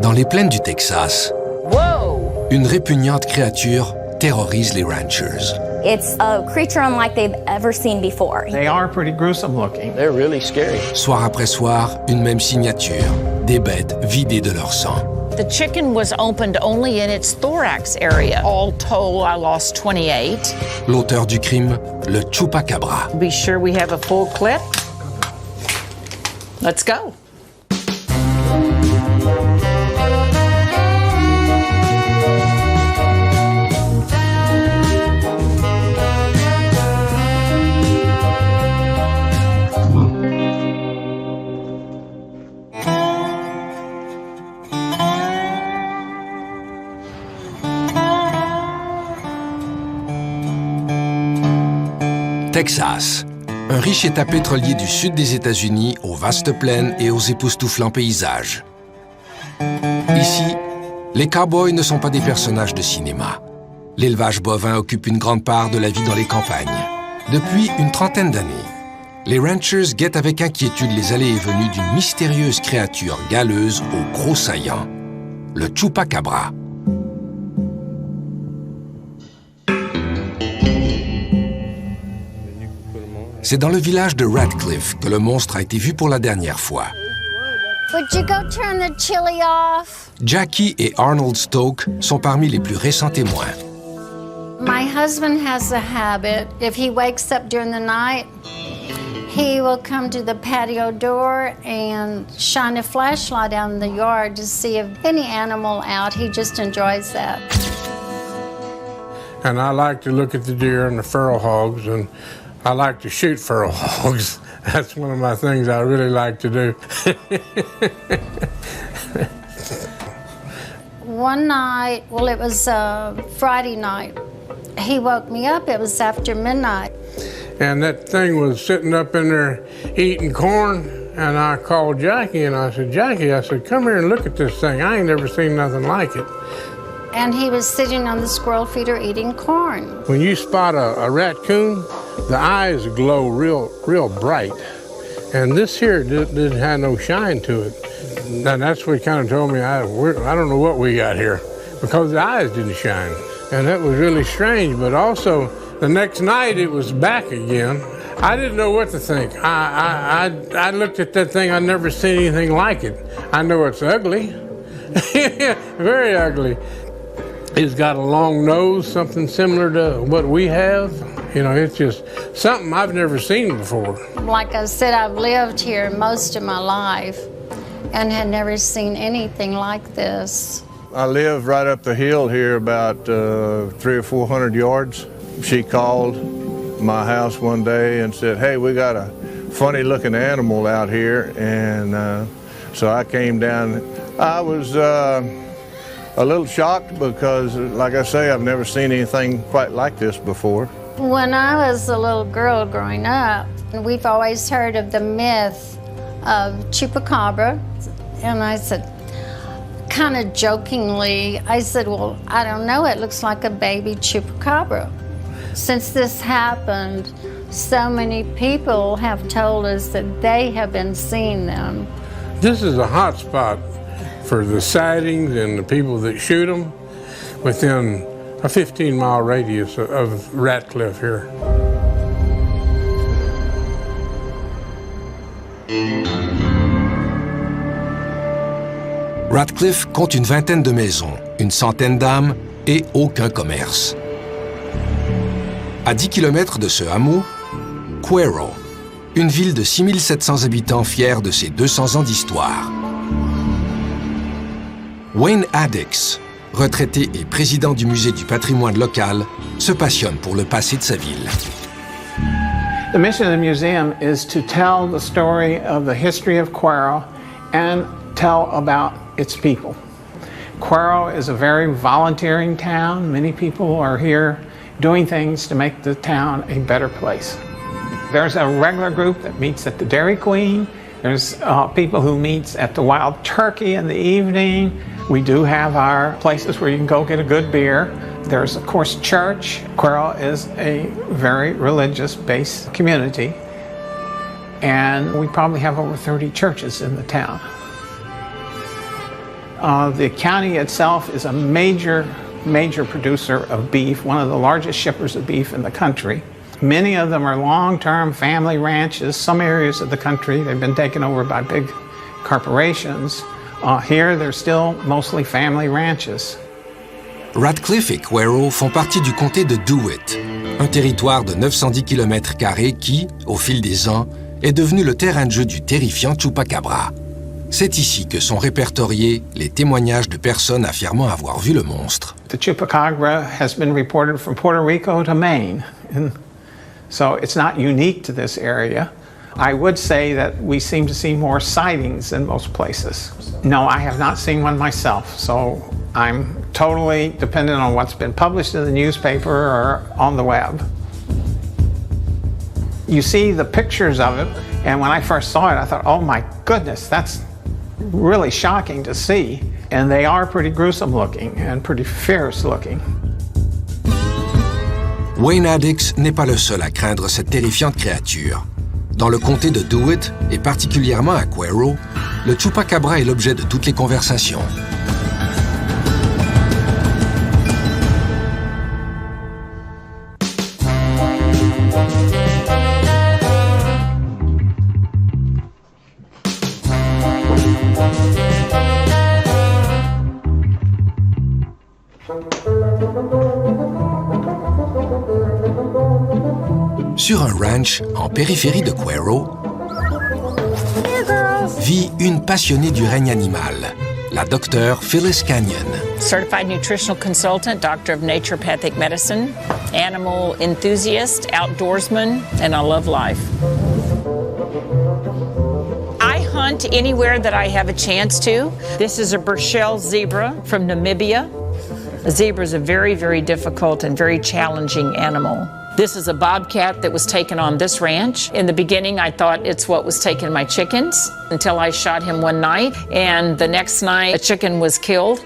Dans les plaines du Texas, une répugnante créature terrorise les ranchers. It's a creature unlike they've ever seen before. They are pretty gruesome looking. They're really scary. Soir après soir, une même signature. Des bêtes vidées de leur sang. The chicken was opened only in its thorax area. All told, I lost 28. L'auteur du crime, le Chupacabra. Be sure we have a full clip. Let's go. Texas, un riche État pétrolier du sud des États-Unis aux vastes plaines et aux époustouflants paysages. Ici, les cow-boys ne sont pas des personnages de cinéma. L'élevage bovin occupe une grande part de la vie dans les campagnes. Depuis une trentaine d'années, les ranchers guettent avec inquiétude les allées et venues d'une mystérieuse créature galeuse au gros saillant, le Chupacabra. C'est dans le village de Ratcliffe que le monstre a été vu pour la dernière fois. Would you go turn the chili off? Jackie et Arnold Stoke sont parmi les plus récents témoins. My husband has a habit. If he wakes up during the night, he will come to the patio door and shine a flashlight out in the yard to see if any animal out. He just enjoys that. And I like to look at the deer and the feral hogs, and I like to shoot feral hogs. That's one of my things I really like to do. One night, well, it was Friday night, he woke me up. It was after midnight. And that thing was sitting up in there eating corn, and I called Jackie, and I said, Jackie, I said, come here and look at this thing. I ain't never seen nothing like it. And he was sitting on the squirrel feeder eating corn. When you spot a raccoon, the eyes glow real bright. And this here didn't have no shine to it. And that's what kind of told me, I don't know what we got here, because the eyes didn't shine. And that was really strange, but also the next night it was back again. I didn't know what to think. I looked at that thing, I'd never seen anything like it. I know it's ugly, very ugly. It's got a long nose, something similar to what we have. You know, it's just something I've never seen before. Like I said, I've lived here most of my life and had never seen anything like this. I live right up the hill here, about 300 or 400 yards. She called my house one day and said, hey, we got a funny looking animal out here. And so I came down. I was a little shocked because, like I say, I've never seen anything quite like this before. When I was a little girl growing up, we've always heard of the myth of Chupacabra. And I said, kind of jokingly, I said, well, I don't know, it looks like a baby Chupacabra. Since this happened, so many people have told us that they have been seeing them. This is a hot spot for the sightings and the people that shoot them within a 15-mile radius of Ratcliffe here. Ratcliffe compte une vingtaine de maisons, une centaine d'âmes et aucun commerce. À 10 km de ce hameau, Cuero, une ville de 6700 habitants fière de ses 200 ans d'histoire. Wayne Addix, retraité et président du musée du patrimoine local, se passionne pour le passé de sa ville. The mission of the museum is to tell the story of the history of Cuero and tell about its people. Cuero is a very volunteering town. Many people are here doing things to make the town a better place. There's a regular group that meets at the Dairy Queen. There's people who meet at the Wild Turkey in the evening. We do have our places where you can go get a good beer. There's, of course, church. Cuero is a very religious-based community, and we probably have over 30 churches in the town. The county itself is a major producer of beef, one of the largest shippers of beef in the country. Many of them are long-term family ranches. Some areas of the country, they've been taken over by big corporations. Here, they're still mostly family ranches. Radcliffe et Quero font partie du comté de DeWitt, un territoire de 910 km² qui, au fil des ans, est devenu le terrain de jeu du terrifiant Chupacabra. C'est ici que sont répertoriés les témoignages de personnes affirmant avoir vu le monstre. The Chupacabra has been reported from Puerto Rico to Maine, and so it's not unique to this area. I would say that we seem to see more sightings than most places. No, I have not seen one myself, so I'm totally dependent on what's been published in the newspaper or on the web. You see the pictures of it, and when I first saw it, I thought, oh my goodness, that's really shocking to see. And they are pretty gruesome looking and pretty fierce looking. Wayne Addix n'est pas le seul à craindre cette terrifiante créature. Dans le comté de DeWitt, et particulièrement à Quero, le Chupacabra est l'objet de toutes les conversations. Sur un ranch en périphérie de Quero, vit une passionnée du règne animal, la docteure Phyllis Canyon. Certified nutritional consultant, doctor of naturopathic medicine, animal enthusiast, outdoorsman, and I love life. I hunt anywhere that I have a chance to. This is a Burchell zebra from Namibia. A zebra is a very, very difficult and very challenging animal. This is a bobcat that was taken on this ranch. In the beginning, I thought it's what was taking my chickens until I shot him one night. And the next night, a chicken was killed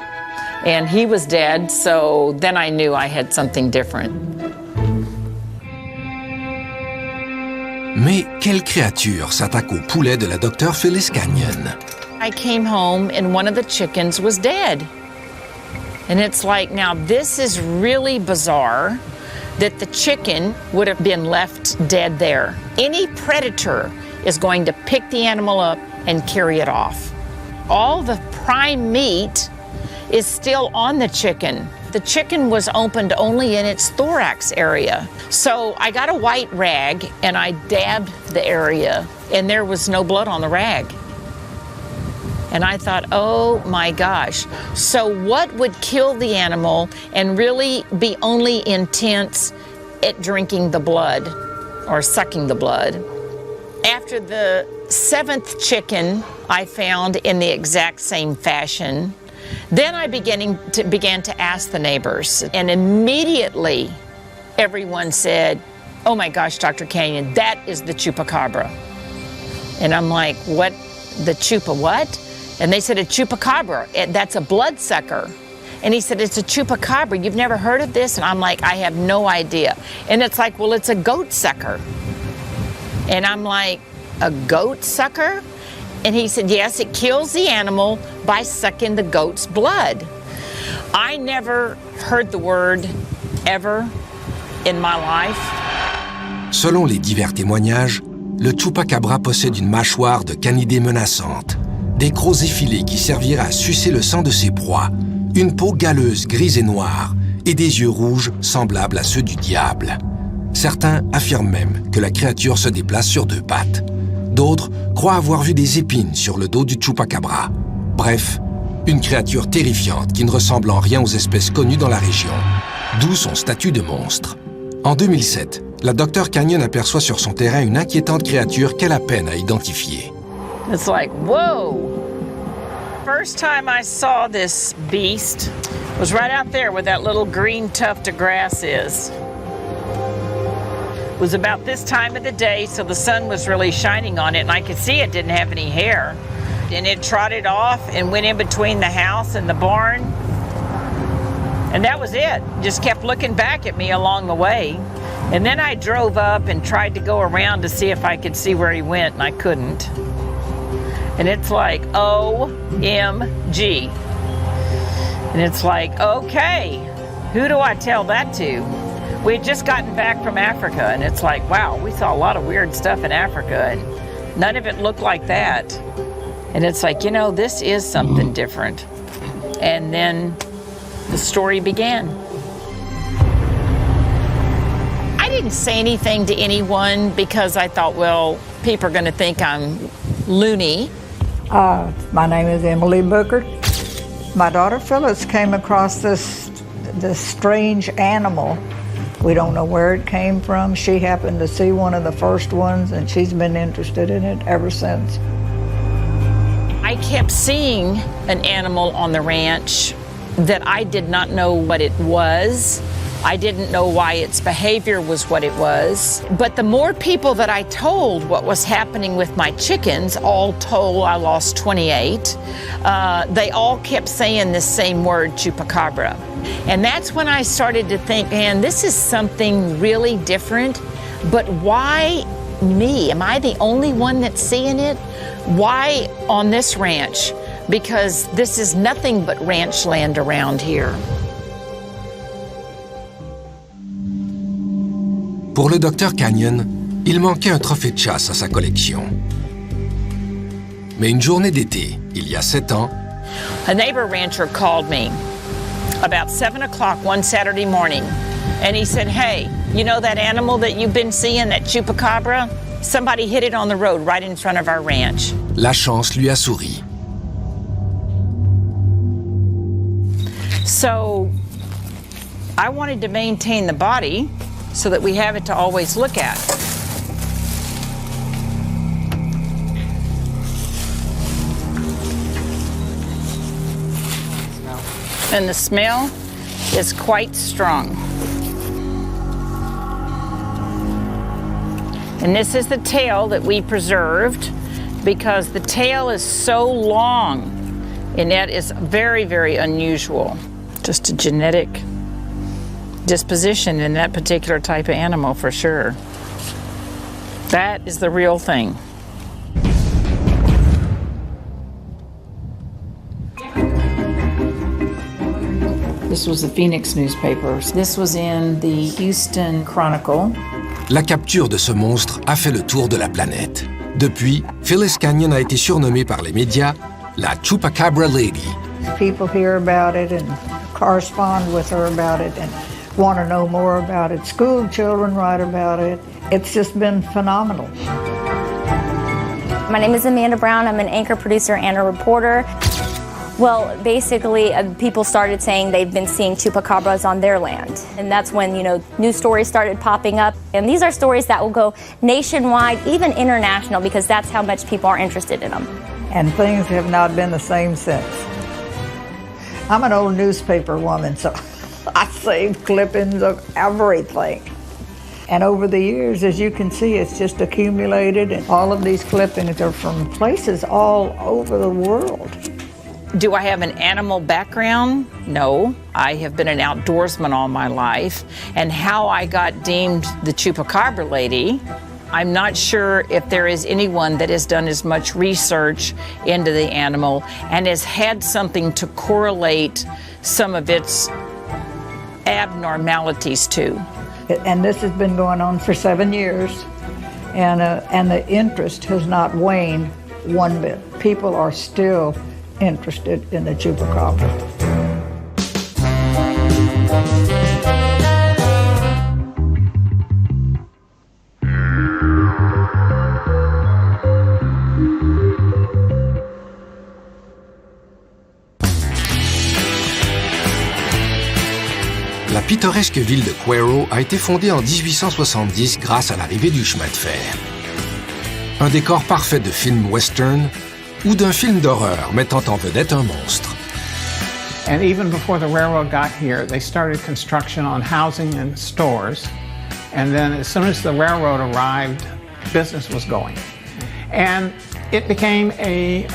and he was dead. So then I knew I had something different. Mais quelle créature s'attaque au poulet de la docteure Phyllis Canyon? I came home and one of the chickens was dead. And it's like, now this is really bizarre that the chicken would have been left dead there. Any predator is going to pick the animal up and carry it off. All the prime meat is still on the chicken. The chicken was opened only in its thorax area. So I got a white rag and I dabbed the area and there was no blood on the rag. And I thought, oh my gosh. So what would kill the animal and really be only intense at drinking the blood or sucking the blood? After the 7th chicken I found in the exact same fashion, then I began to ask the neighbors. And immediately everyone said, oh my gosh, Dr. Canyon, that is the Chupacabra. And I'm like, what? The Chupa what? And they said, a Chupacabra, that's a bloodsucker. And he said, it's a Chupacabra, you've never heard of this? And I'm like, I have no idea. And it's like, well, it's a goat sucker. And I'm like, a goat sucker? And he said, yes, it kills the animal by sucking the goat's blood. I never heard the word ever in my life. Selon les divers témoignages, le Chupacabra possède une mâchoire de canidé menaçante, des crocs effilés qui serviraient à sucer le sang de ses proies, une peau galeuse grise et noire et des yeux rouges semblables à ceux du diable. Certains affirment même que la créature se déplace sur 2 pattes. D'autres croient avoir vu des épines sur le dos du Chupacabra. Bref, une créature terrifiante qui ne ressemble en rien aux espèces connues dans la région, d'où son statut de monstre. En 2007, la Dr. Canyon aperçoit sur son terrain une inquiétante créature qu'elle a peine à identifier. It's like, whoa. First time I saw this beast was right out there where that little green tuft of grass is. It was about this time of the day, so the sun was really shining on it, and I could see it didn't have any hair. And it trotted off and went in between the house and the barn. And that was it. Just kept looking back at me along the way. And then I drove up and tried to go around to see if I could see where he went, and I couldn't. And it's like, OMG. And it's like, okay, who do I tell that to? We had just gotten back from Africa, and it's like, wow, we saw a lot of weird stuff in Africa, and none of it looked like that. And it's like, you know, this is something different. And then the story began. I didn't say anything to anyone because I thought, well, people are going to think I'm loony. My name is Emily Booker. My daughter Phyllis came across this strange animal. We don't know where it came from. She happened to see one of the first ones, and she's been interested in it ever since. I kept seeing an animal on the ranch that I did not know what it was. I didn't know why its behavior was what it was. But the more people that I told what was happening with my chickens, all told I lost 28, they all kept saying this same word, Chupacabra. And that's when I started to think, man, this is something really different, but why me? Am I the only one that's seeing it? Why on this ranch? Because this is nothing but ranch land around here. Pour le docteur Canyon, il manquait un trophée de chasse à sa collection. Mais une journée d'été, il y a 7 ans, a neighbor rancher called me about 7 o'clock one Saturday morning, and he said, hey, you know that animal that you've been seeing, that chupacabra? Somebody hit it on the road right in front of our ranch. La chance lui a souri. So I wanted to maintain the body so that we have it to always look at. And the smell is quite strong. And this is the tail that we preserved because the tail is so long, and that is very, very unusual. Just a genetic disposition in that particular type of animal for sure. That is the real thing. This was the Phoenix newspaper. This was in the Houston Chronicle. La capture de ce monstre a fait le tour de la planète. Depuis, Phyllis Canyon a été surnommée par les médias la Chupacabra Lady. People hear about it and correspond with her about it and want to know more about it. School children write about it. It's just been phenomenal. My name is Amanda Brown. I'm an anchor, producer, and a reporter. Well, basically, people started saying they've been seeing chupacabras on their land. And that's when, news stories started popping up. And these are stories that will go nationwide, even international, because that's how much people are interested in them. And things have not been the same since. I'm an old newspaper woman, so I save clippings of everything. And over the years, as you can see, it's just accumulated. And all of these clippings are from places all over the world. Do I have an animal background? No. I have been an outdoorsman all my life. And how I got deemed the Chupacabra Lady, I'm not sure if there is anyone that has done as much research into the animal and has had something to correlate some of its abnormalities to. And this has been going on for 7 years, and the interest has not waned one bit. People are still interested in the chupacabra. La pittoresque ville de Cuero a été fondée en 1870 grâce à l'arrivée du chemin de fer. Un décor parfait de film western ou d'un film d'horreur mettant en vedette un monstre. And even before the railroad got here, they started construction on housing and stores. And then as soon as the railroad arrived, business was going. And it became a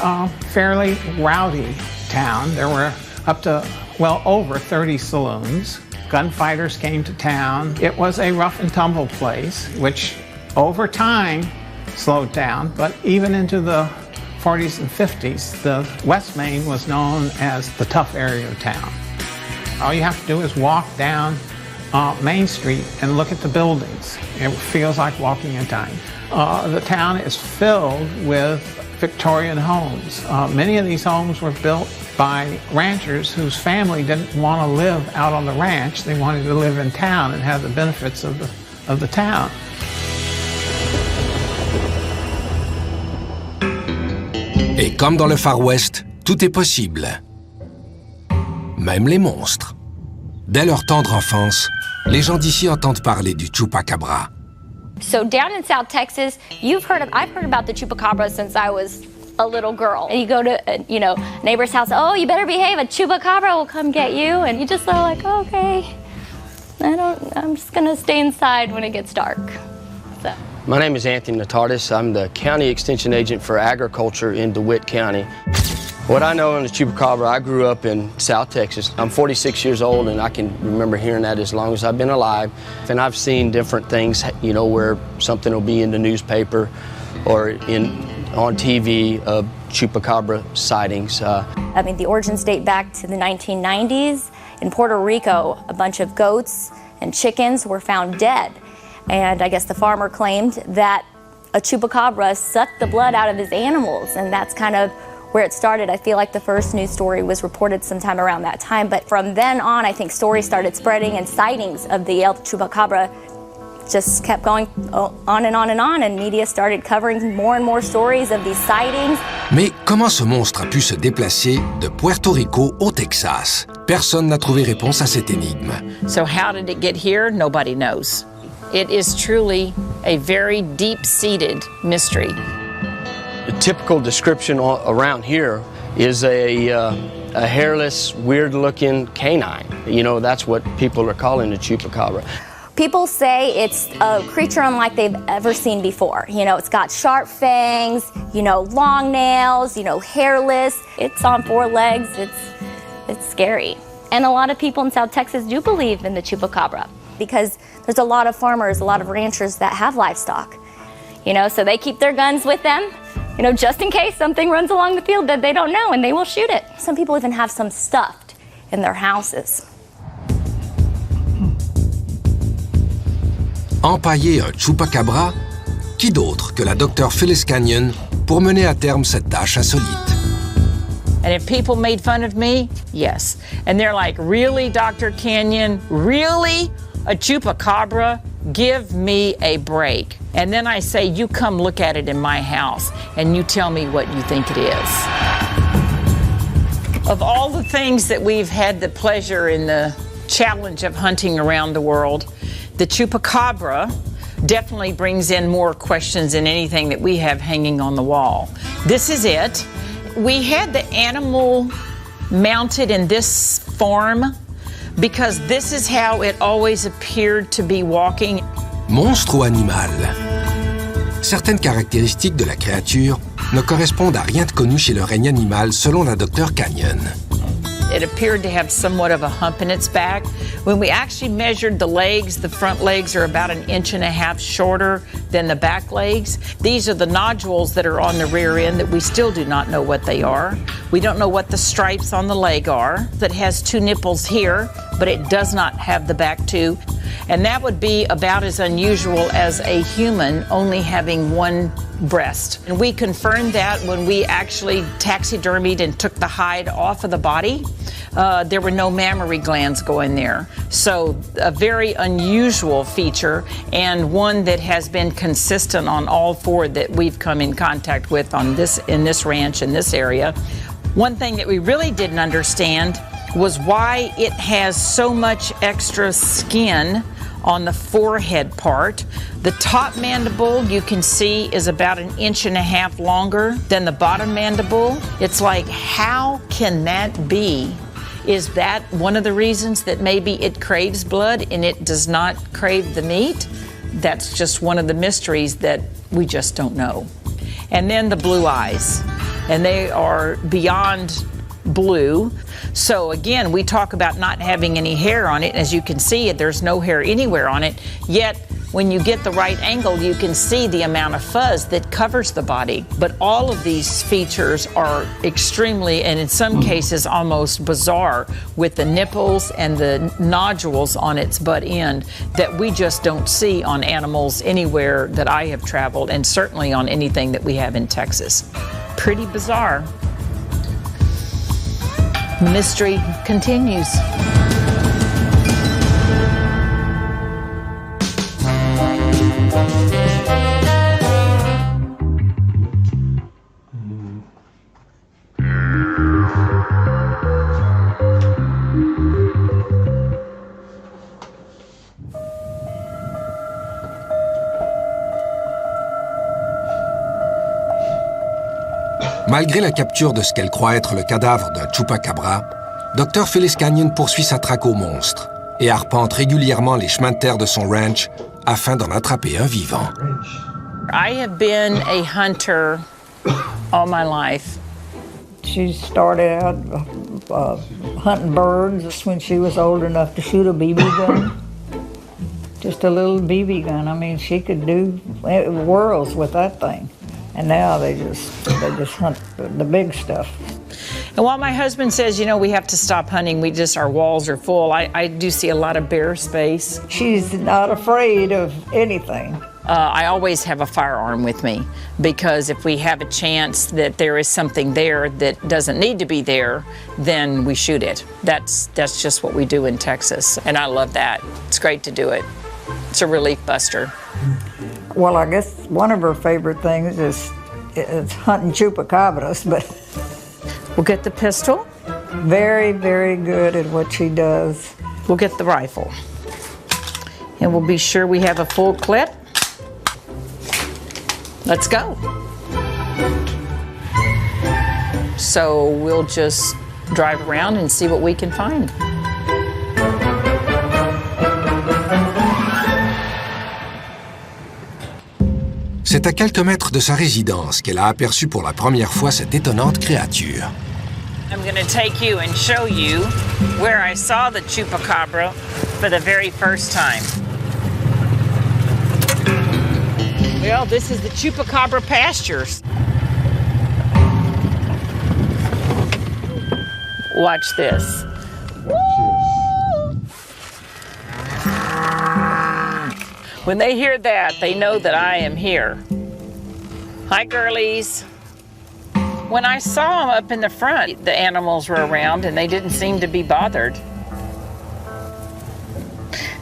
fairly rowdy town. There were up to, over 30 saloons. Gunfighters came to town. It was a rough and tumble place, which over time slowed down, but even into the 40s and 50s, the West Main was known as the tough area of town. All you have to do is walk down Main Street and look at the buildings. It feels like walking in time. The town is filled with Victorian homes. Many of these homes were built by ranchers whose family didn't want to live out on the ranch. They wanted to live in town and have the benefits of the town. Et comme dans le Far West, tout est possible. Même les monstres. Dès leur tendre enfance, les gens d'ici entendent parler du Chupacabra. So down in South Texas, I've heard about the Chupacabra since I was a little girl. And you go to, neighbor's house, oh, you better behave, a Chupacabra will come get you. And you just are like, oh, okay, I'm just gonna stay inside when it gets dark. So. My name is Anthony Natardis. I'm the County Extension Agent for Agriculture in DeWitt County. What I know on the Chupacabra, I grew up in South Texas. I'm 46 years old, and I can remember hearing that as long as I've been alive. And I've seen different things, where something will be in the newspaper or on TV of Chupacabra sightings. The origins date back to the 1990s. In Puerto Rico, a bunch of goats and chickens were found dead. And I guess the farmer claimed that a Chupacabra sucked the blood out of his animals, and that's kind of where it started. I feel like the first news story was reported sometime around that time, but from then on, I think stories started spreading and sightings of the El Chupacabra just kept going on and on and on, and media started covering more and more stories of these sightings. Mais comment ce monstre a pu se déplacer de Puerto Rico au Texas? Personne n'a trouvé réponse à cette énigme. So how did it get here? Nobody knows. It is truly a very deep-seated mystery. The typical description around here is a hairless, weird-looking canine. That's what people are calling the Chupacabra. People say it's a creature unlike they've ever seen before. It's got sharp fangs, long nails, hairless. It's on 4 legs. It's scary. And a lot of people in South Texas do believe in the Chupacabra because there's a lot of farmers, a lot of ranchers that have livestock. So they keep their guns with them, just in case something runs along the field that they don't know, and they will shoot it. Some people even have some stuffed in their houses. Empailler un Chupacabra? Qui d'autre que la docteure Phyllis Canyon pour mener à terme cette tâche insolite? And if people made fun of me, yes. And they're like, really, Dr. Canyon? Really? A Chupacabra? Give me a break. And then I say, you come look at it in my house, and you tell me what you think it is. Of all the things that we've had the pleasure and the challenge of hunting around the world, the Chupacabra definitely brings in more questions than anything that we have hanging on the wall. This is it. We had the animal mounted in this form because this is how it always appeared to be walking. Monstre ou animal? Certaines caractéristiques de la créature ne correspondent à rien de connu chez le règne animal selon la docteure Canyon. It appeared to have somewhat of a hump in its back. When we actually measured the legs, the front legs are about 1.5 inches shorter than the back legs. These are the nodules that are on the rear end that we still do not know what they are. We don't know what the stripes on the leg are. That has 2 nipples here, but it does not have the back 2. And that would be about as unusual as a human only having 1 breast. And we confirmed that when we actually taxidermied and took the hide off of the body. There were no mammary glands going there. So a very unusual feature, and one that has been consistent on all 4 that we've come in contact with in this ranch, in this area. One thing that we really didn't understand was why it has so much extra skin on the forehead part. The top mandible, you can see, is about 1.5 inches longer than the bottom mandible. It's like, how can that be? Is that one of the reasons that maybe it craves blood and it does not crave the meat? That's just one of the mysteries that we just don't know. And then the blue eyes, and they are beyond blue. So again, we talk about not having any hair on it. As you can see, there's no hair anywhere on it, yet when you get the right angle, you can see the amount of fuzz that covers the body. But all of these features are extremely, and in some cases almost bizarre, with the nipples and the nodules on its butt end that we just don't see on animals anywhere that I have traveled, and certainly on anything that we have in Texas. Pretty bizarre. The mystery continues. Malgré la capture de ce qu'elle croit être le cadavre d'un Chupacabra, Dr. Phyllis Canyon poursuit sa traque aux monstres et arpente régulièrement les chemins de terre de son ranch afin d'en attraper un vivant. I have been a hunter all my life. She started out hunting birds when she was old enough to shoot a BB gun. Just a little BB gun. I mean, she could do worlds with that thing. And now they just hunt the big stuff. And while my husband says, you know, we have to stop hunting, our walls are full, I do see a lot of bare space. She's not afraid of anything. I always have a firearm with me because if we have a chance that there is something there that doesn't need to be there, then we shoot it. That's just what we do in Texas, and I love that. It's great to do it. It's a relief buster. Well, I guess one of her favorite things is hunting chupacabras, but we'll get the pistol. Very, very good at what she does. We'll get the rifle. And we'll be sure we have a full clip. Let's go. So we'll just drive around and see what we can find. C'est à quelques mètres de sa résidence qu'elle a aperçu pour la première fois cette étonnante créature. I'm going to take you and show you where I saw the Chupacabra for the very first time. Well, this is the Chupacabra pastures. Watch this. When they hear that, they know that I am here. Hi, girlies. When I saw them up in the front, the animals were around and they didn't seem to be bothered.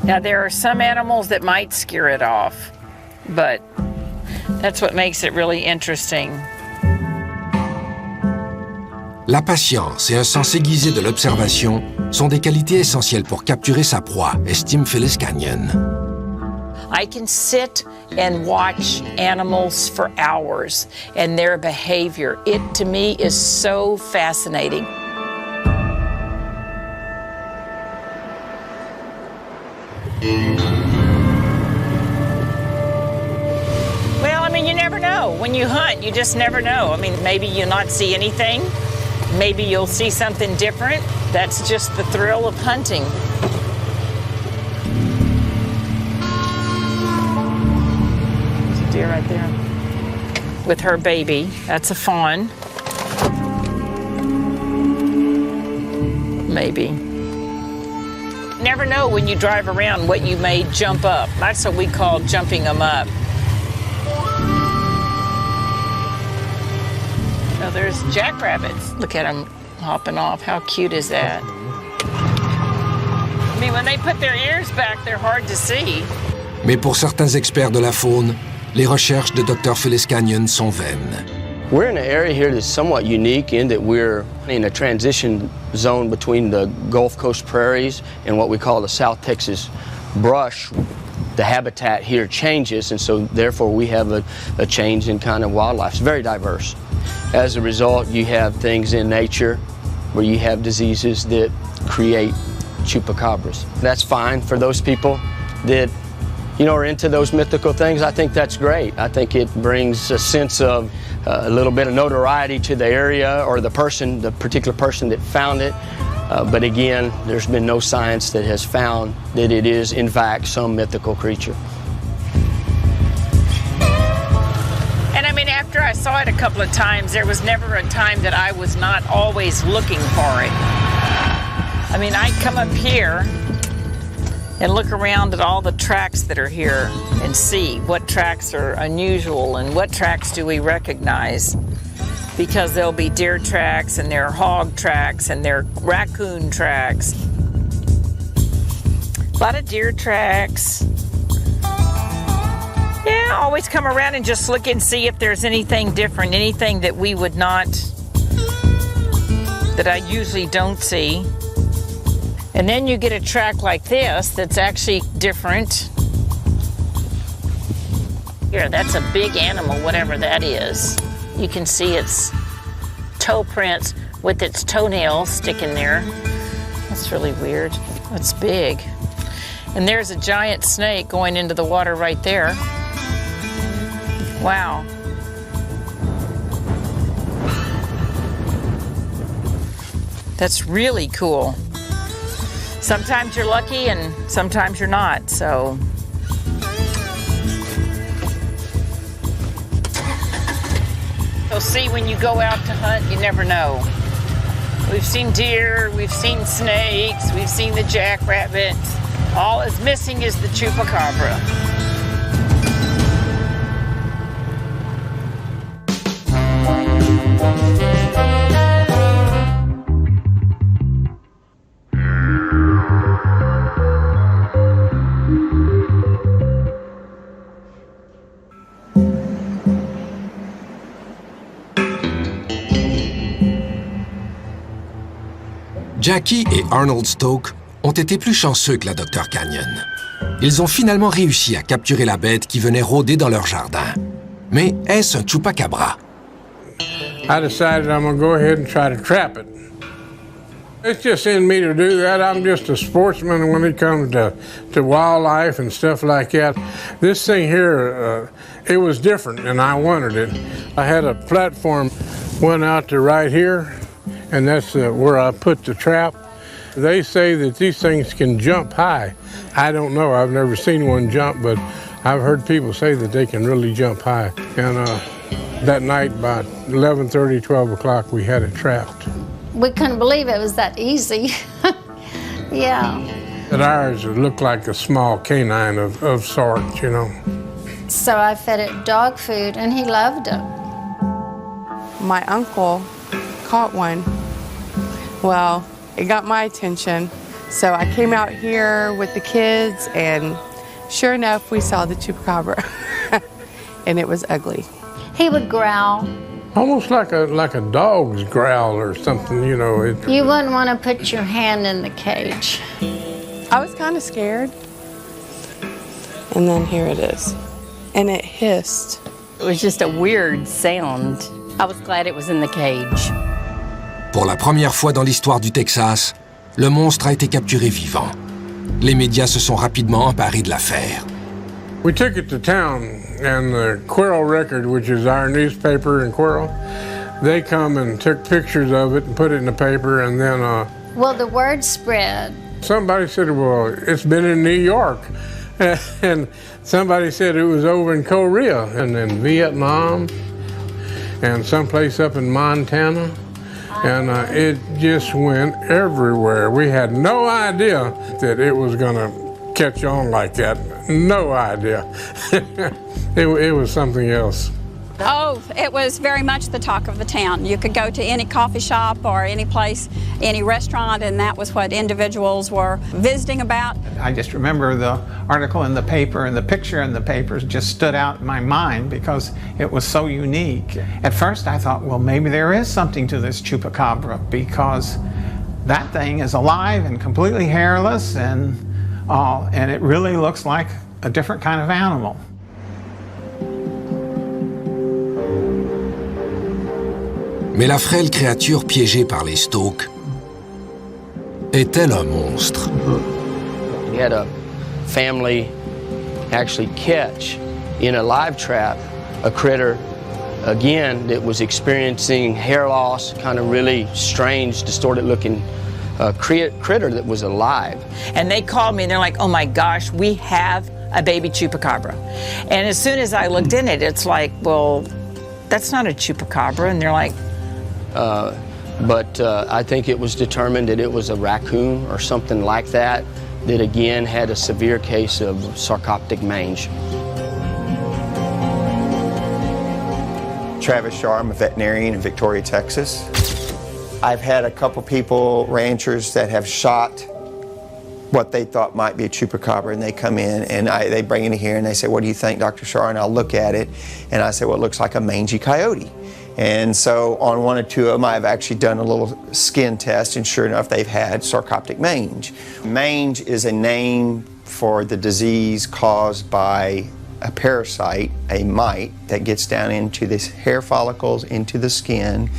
Now, there are some animals that might scare it off, but that's what makes it really interesting. La patience et un sens aiguisé de l'observation sont des qualités essentielles pour capturer sa proie, estime Phyllis Canyon. I can sit and watch animals for hours and their behavior. It, to me, is so fascinating. Well, I mean, you never know. When you hunt, you just never know. I mean, maybe you'll not see anything. Maybe you'll see something different. That's just the thrill of hunting. Deer right there with her baby. That's a fawn. Maybe. Never know when you drive around what you may jump up. That's what we call jumping them up. Oh, there's jackrabbits. Look at them hopping off. How cute is that? I mean, when they put their ears back, they're hard to see. Mais pour certains experts de la faune, les recherches de Dr. Phyllis Canyon sont vaines. We're in an area here that's somewhat unique in that we're in a transition zone between the Gulf Coast prairies and what we call the South Texas brush. The habitat here changes, and so therefore we have a change in kind of wildlife. It's very diverse. As a result, you have things in nature where you have diseases that create chupacabras. That's fine for those people that are into those mythical things. I think that's great. I think it brings a sense of a little bit of notoriety to the area or the particular person that found it. But again, there's been no science that has found that it is, in fact, some mythical creature. saw it a couple of times. There was never a time that I was not always looking for it. I mean, I'd come up here and look around at all the tracks that are here and see what tracks are unusual and what tracks do we recognize. Because there'll be deer tracks and there are hog tracks and there are raccoon tracks. A lot of deer tracks. Yeah, always come around and just look and see if there's anything different, anything that we would not, that I usually don't see. And then you get a track like this that's actually different. Here, that's a big animal, whatever that is. You can see its toe prints with its toenails sticking there. That's really weird. That's big. And there's a giant snake going into the water right there. Wow. That's really cool. Sometimes you're lucky and sometimes you're not, so. So see, when you go out to hunt, you never know. We've seen deer, we've seen snakes, we've seen the jackrabbits. All is missing is the chupacabra. Jackie et Arnold Stoke ont été plus chanceux que la Dr Canyon. Ils ont finalement réussi à capturer la bête qui venait rôder dans leur jardin. Mais est-ce un chupacabra? I decided I'm going to go ahead and try to trap it. It's just in me to do that. I'm just a sportsman when it comes to wildlife and stuff like that. This thing here, it was different and I wanted it. I had a platform, went out to right here, and that's where I put the trap. They say that these things can jump high. I don't know, I've never seen one jump, but I've heard people say that they can really jump high. And that night, about 11:30, 12 o'clock, we had it trapped. We couldn't believe it was that easy. Yeah. But ours looked like a small canine of sorts, you know. So I fed it dog food, and he loved it. My uncle caught one. Well, it got my attention, so I came out here with the kids, and sure enough, we saw the chupacabra, and it was ugly. He would growl. Almost like a dog's growl or something, you know. You wouldn't want to put your hand in the cage. I was kind of scared, and then here it is, and it hissed. It was just a weird sound. I was glad it was in the cage. Pour la première fois dans l'histoire du Texas, le monstre a été capturé vivant. Les médias se sont rapidement emparés de l'affaire. We took it to town, and the Quail Record, which is our newspaper in Quail, they come and took pictures of it and put it in the paper, and then Well, the word spread. somebody said, well, it's been in New York. And somebody said it was over in Korea and in Vietnam and someplace up in Montana. And it just went everywhere. We had no idea that it was going to catch on like that. No idea. It was something else. Oh, it was very much the talk of the town. You could go to any coffee shop or any place, any restaurant, and that was what individuals were visiting about. I just remember the article in the paper and the picture in the papers just stood out in my mind because it was so unique. At first I thought, well, maybe there is something to this chupacabra because that thing is alive and completely hairless and it really looks like a different kind of animal. Mais la frêle créature piégée par les Stoke est-elle un monstre? We had a family actually catch in a live trap a critter, again, that was experiencing hair loss, kind of really strange, distorted looking critter that was alive. And they called me and they're like, oh my gosh, we have a baby chupacabra. And as soon as I looked in it, it's like, well, that's not a chupacabra. And they're like, but I think it was determined that it was a raccoon or something like that, that again had a severe case of sarcoptic mange. Travis Shar, I'm a veterinarian in Victoria, Texas. I've had a couple people, ranchers, that have shot what they thought might be a chupacabra, and they come in and they bring it here and they say, "What do you think, Dr. Shar?" And I'll look at it and I say, "Well, it looks like a mangy coyote." And so on one or two of them, I've actually done a little skin test, and sure enough, they've had sarcoptic mange. Mange is a name for the disease caused by a parasite, a mite, that gets down into the hair follicles, into the skin,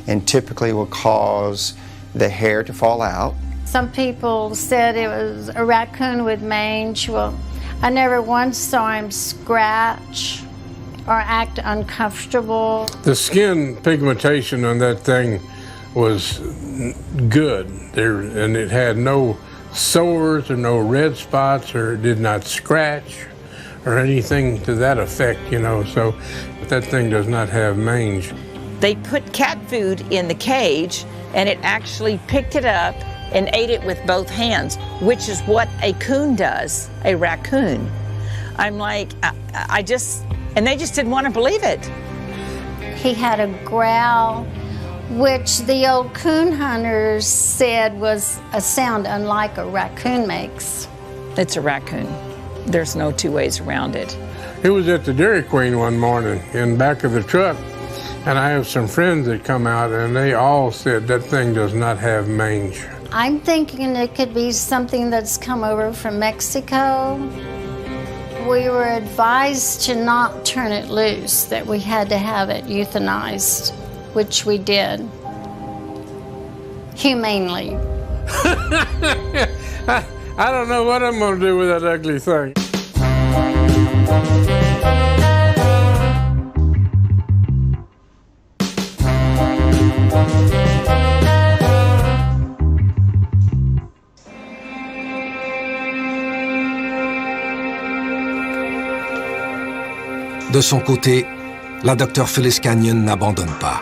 and typically will cause the hair to fall out. Some people said it was a raccoon with mange. Well, I never once saw him scratch or act uncomfortable. The skin pigmentation on that thing was good, and it had no sores or no red spots, or it did not scratch or anything to that effect, you know, so that thing does not have mange. they put cat food in the cage, and it actually picked it up and ate it with both hands, which is what a coon does, a raccoon. I'm like, and they just didn't want to believe it. He had a growl, which the old coon hunters said was a sound unlike a raccoon makes. It's a raccoon. There's no two ways around it. It was at the Dairy Queen one morning in back of the truck, and I have some friends that come out, and they all said that thing does not have mange. I'm thinking it could be something that's come over from Mexico. We were advised to not turn it loose, that we had to have it euthanized, which we did. Humanely. I don't know what I'm going to do with that ugly thing. De son côté, la Dr. Phyllis Canyon n'abandonne pas.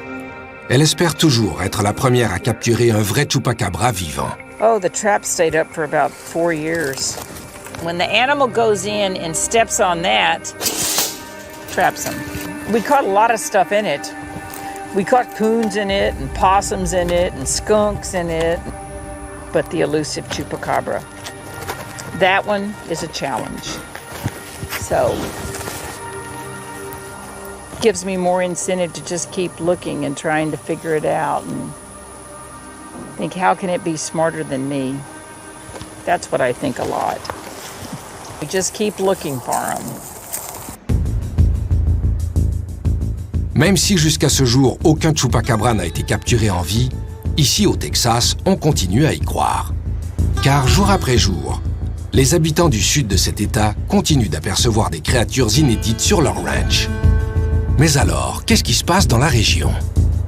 Elle espère toujours être la première à capturer un vrai chupacabra vivant. Oh, the trap stayed up for about 4 years. When the animal goes in and steps on that, traps him. We caught a lot of stuff in it. We caught coons in it, and possums in it, and skunks in it. But the elusive chupacabra, that one is a challenge. So, gives me more incentive to just keep looking and trying to figure it out and think, how can it be smarter than me? That's what I think a lot. We just keep looking for them. Même si jusqu'à ce jour, aucun chupacabra n'a été capturé en vie, ici au Texas, on continue à y croire. Car jour après jour, les habitants du sud de cet État continuent d'apercevoir des créatures inédites sur leur ranch. Mais alors, qu'est-ce qui se passe dans la région?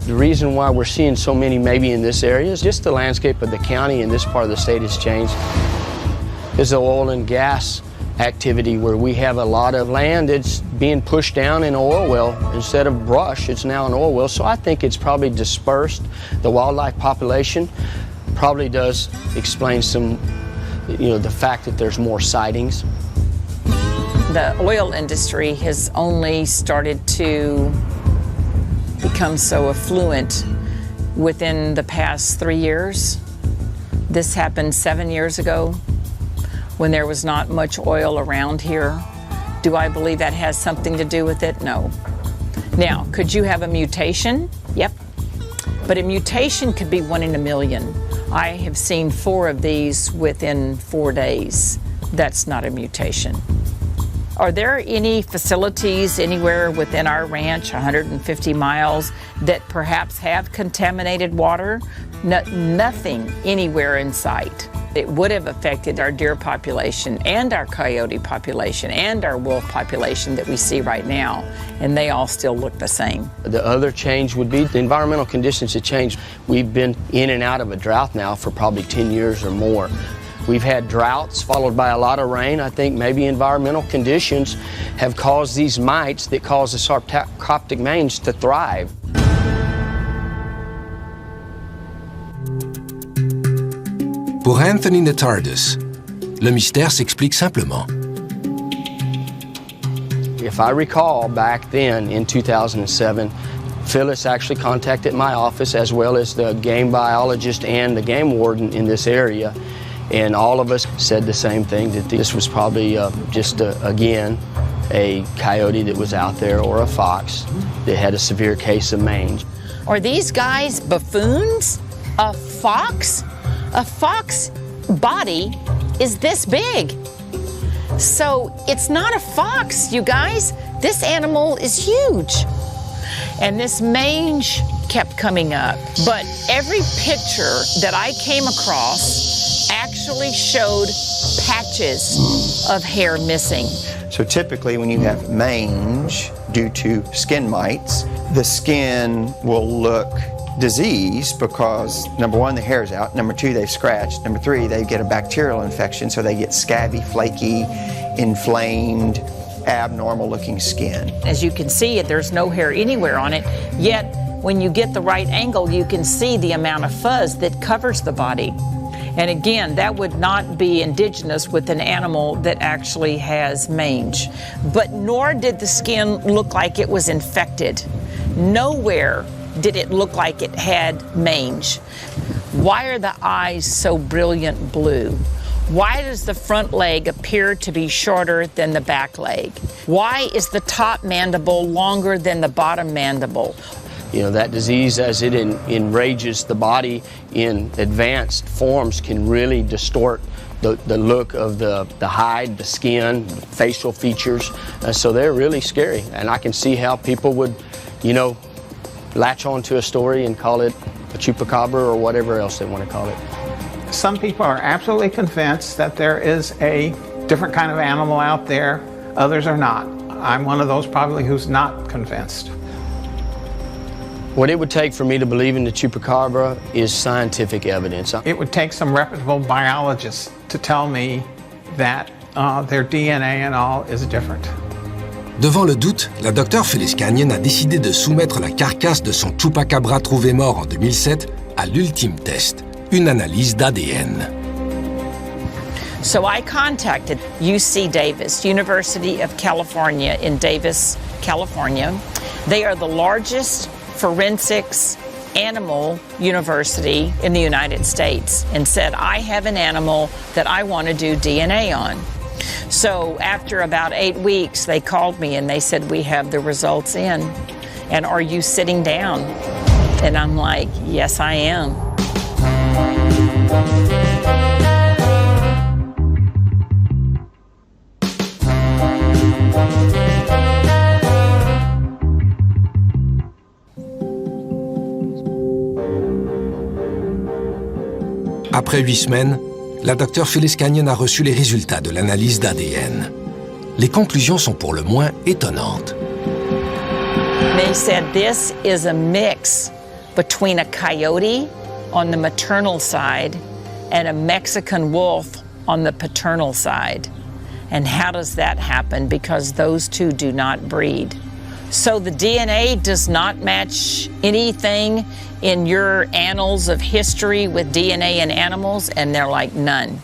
The reason why we're seeing so many maybe in this area is just the landscape of the county and this part of the state has changed. There's the oil and gas activity where we have a lot of land that's being pushed down in oil well. Instead of brush, it's now an oil well. So I think it's probably dispersed. The wildlife population probably does explain some, the fact that there's more sightings. The oil industry has only started to become so affluent within the past 3 years. This happened 7 years ago when there was not much oil around here. Do I believe that has something to do with it? No. Now, could you have a mutation? Yep. But a mutation could be 1 in a million. I have seen 4 of these within 4 days. That's not a mutation. Are there any facilities anywhere within our ranch, 150 miles, that perhaps have contaminated water? Nothing anywhere in sight. It would have affected our deer population and our coyote population and our wolf population that we see right now, and they all still look the same. The other change would be the environmental conditions have changed. We've been in and out of a drought now for probably 10 years or more. We've had droughts followed by a lot of rain. I think maybe environmental conditions have caused these mites that cause the sarcoptic mange to thrive. Pour Anthony Netardus, le mystère s'explique simplement. If I recall, back then in 2007, Phyllis actually contacted my office as well as the game biologist and the game warden in this area, and all of us said the same thing, that this was probably again, a coyote that was out there or a fox that had a severe case of mange. Are these guys buffoons? A fox? A fox body is this big. So it's not a fox, you guys. This animal is huge. And this mange kept coming up. But every picture that I came across actually showed patches of hair missing. So typically when you have mange due to skin mites, the skin will look diseased because, number one, the hair's out, number two, they've scratched, number three, they get a bacterial infection, so they get scabby, flaky, inflamed, abnormal looking skin. As you can see, there's no hair anywhere on it, yet when you get the right angle, you can see the amount of fuzz that covers the body. And again, that would not be indigenous with an animal that actually has mange. But nor did the skin look like it was infected. Nowhere did it look like it had mange. Why are the eyes so brilliant blue? Why does the front leg appear to be shorter than the back leg? Why is the top mandible longer than the bottom mandible? You know, that disease, as it enrages the body in advanced forms, can really distort the look of the hide, the skin, facial features. So they're really scary. And I can see how people would, you know, latch onto a story and call it a chupacabra or whatever else they want to call it. Some people are absolutely convinced that there is a different kind of animal out there. Others are not. I'm one of those probably who's not convinced. What it would take for me to believe in the chupacabra is scientific evidence. It would take some reputable biologists to tell me that their DNA and all is different. Devant le doute, la docteure Phyllis Canyon a décidé de soumettre la carcasse de son Chupacabra trouvé mort en 2007 à l'ultime test, une analyse d'ADN. So I contacted UC Davis, University of California in Davis, California. They are the largest forensics animal university in the United States, and said, I have an animal that I want to do DNA on. So after about 8 weeks, they called me and they said, we have the results in, and are you sitting down? And I'm like, yes, I am. Après 8 semaines, la docteure Phyllis Canyon a reçu les résultats de l'analyse d'ADN. Les conclusions sont pour le moins étonnantes. They said this is a mix between a coyote on the maternal side and a Mexican wolf on the paternal side. And how does that happen? Because those two do not breed. So the DNA does not match anything in your annals of history with DNA in animals? And they're like, none.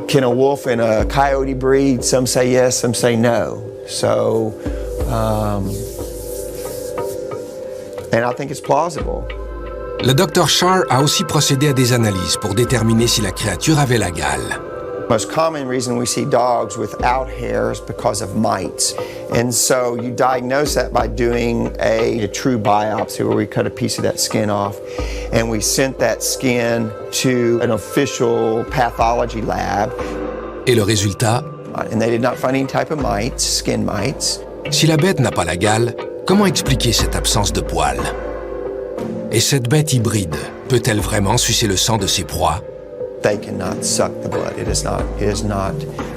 Can a wolf and a coyote breed? Some say yes, some say no. So, and I think it's plausible. Le Dr Shar a aussi procédé à des analyses pour déterminer si la créature avait la gale. Most common reason we see dogs without hair is because of mites. And so you diagnose that by doing a true biopsy where we cut a piece of that skin off and we sent that skin to an official pathology lab. Et le résultat? And they did not find any type of mites, skin mites. Si la bête n'a pas la gale, comment expliquer cette absence de poils? Et cette bête hybride peut-elle vraiment sucer le sang de ses proies? They cannot suck the blood. It is not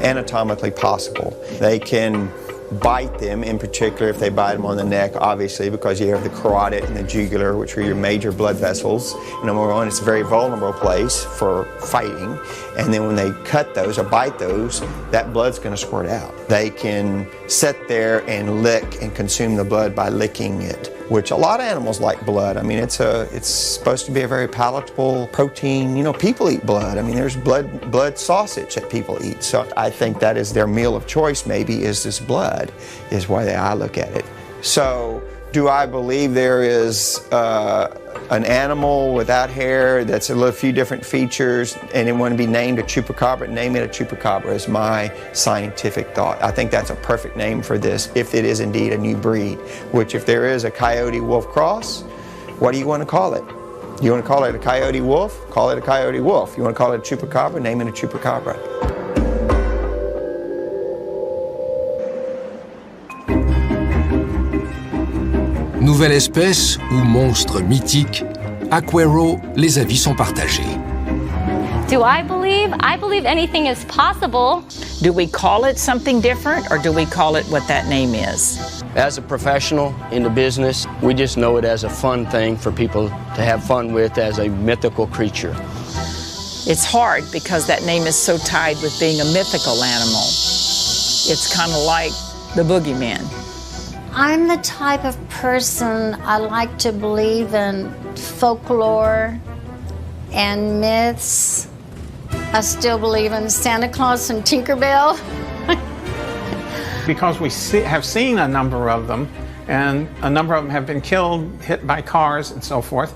anatomically possible. They can bite them, in particular if they bite them on the neck, obviously, because you have the carotid and the jugular, which are your major blood vessels. Number one, it's a very vulnerable place for fighting. And then when they cut those or bite those, that blood's going to squirt out. They can sit there and lick and consume the blood by licking it, which a lot of animals like blood. I mean, it's supposed to be a very palatable protein. You know, people eat blood. I mean, there's blood sausage that people eat. So I think that is their meal of choice, maybe, is this blood, is why I look at it. So do I believe there is an animal without hair that's a few different features and it want to be named a chupacabra? Name it a chupacabra is my scientific thought. I think that's a perfect name for this if it is indeed a new breed, which if there is a coyote-wolf cross, what do you want to call it? You want to call it a coyote wolf? Call it a coyote wolf. You want to call it a chupacabra? Name it a chupacabra. Nouvelle espèce ou monstre mythique, à Quero, les avis sont partagés. Do I believe? I believe anything is possible. Do we call it something different, or do we call it what that name is? As a professional in the business, we just know it as a fun thing for people to have fun with as a mythical creature. It's hard because that name is so tied with being a mythical animal. It's kind of like the boogeyman. I'm the type of person, I like to believe in folklore and myths. I still believe in Santa Claus and Tinkerbell. Because we have seen a number of them, and a number of them have been killed, hit by cars and so forth,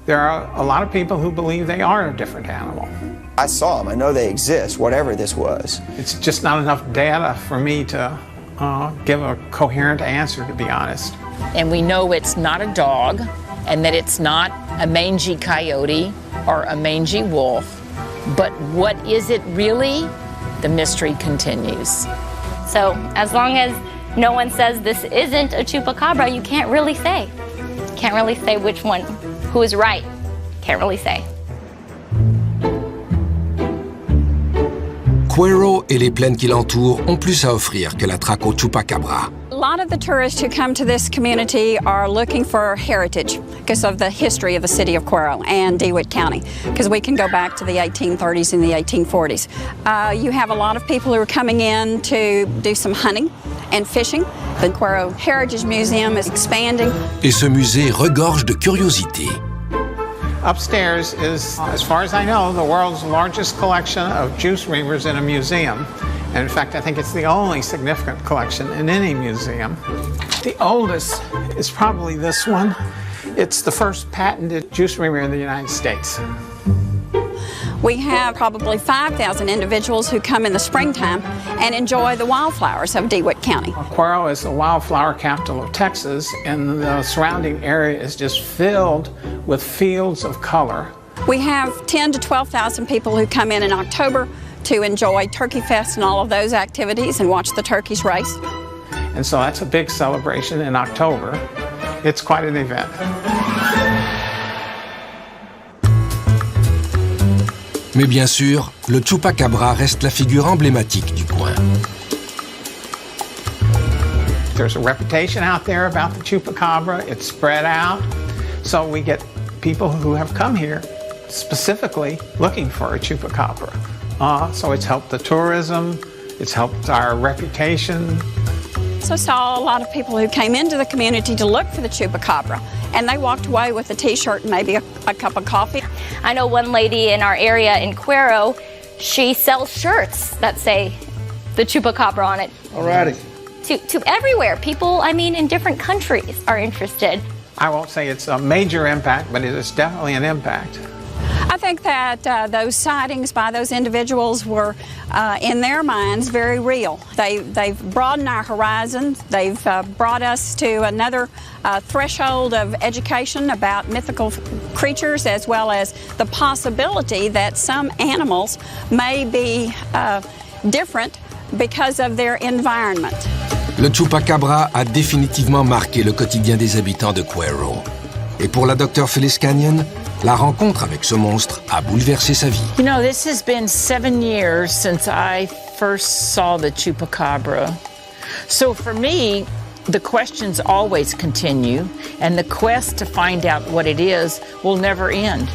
there are a lot of people who believe they are a different animal. I saw them. I know they exist, whatever this was. It's just not enough data for me to give a coherent answer, to be honest. And we know it's not a dog, and that it's not a mangy coyote or a mangy wolf. But what is it really? The mystery continues. So as long as no one says this isn't a chupacabra, you can't really say. Can't really say which one, who is right. Can't really say. Quero et les plaines qui l'entourent ont plus à offrir que la traque au Chupacabra. A lot of the tourists who come to this community are looking for heritage because of the history of the city of Quero and DeWitt County, because we can go back to the 1830s and the 1840s. You have a lot of people who are coming in to do some hunting and fishing. The Quero Heritage Museum is expanding. Et ce musée regorge de curiosités. Upstairs is, as far as I know, the world's largest collection of juice reamers in a museum. And in fact, I think it's the only significant collection in any museum. The oldest is probably this one. It's the first patented juice reamer in the United States. We have probably 5,000 individuals who come in the springtime and enjoy the wildflowers of DeWitt County. Quero is the wildflower capital of Texas, and the surrounding area is just filled with fields of color. We have 10 to 12,000 people who come in October to enjoy Turkey Fest and all of those activities and watch the turkeys race. And so that's a big celebration in October. It's quite an event. Mais bien sûr, le Chupacabra reste la figure emblématique du coin. There's a reputation out there about the Chupacabra. It's spread out. So we get people who have come here specifically looking for a Chupacabra. So it's helped the tourism. It's helped our reputation. So I saw a lot of people who came into the community to look for the Chupacabra, and they walked away with a t-shirt and maybe a cup of coffee. I know one lady in our area in Quero, she sells shirts that say the Chupacabra on it. Alrighty. To everywhere. People, I mean, in different countries are interested. I won't say it's a major impact, but it is definitely an impact. I think that those sightings by those individuals were, in their minds, very real. They've broadened our horizons. They've brought us to another threshold of education about mythical creatures, as well as the possibility that some animals may be different because of their environment. Le Chupacabra a définitivement marqué le quotidien des habitants de Quero. Et pour la Dr. Phyllis Canyon, la rencontre avec ce monstre a bouleversé sa vie. You know, this has been 7 years since I first saw the Chupacabra. So for me, the questions always continue, and the quest to find out what it is will never end.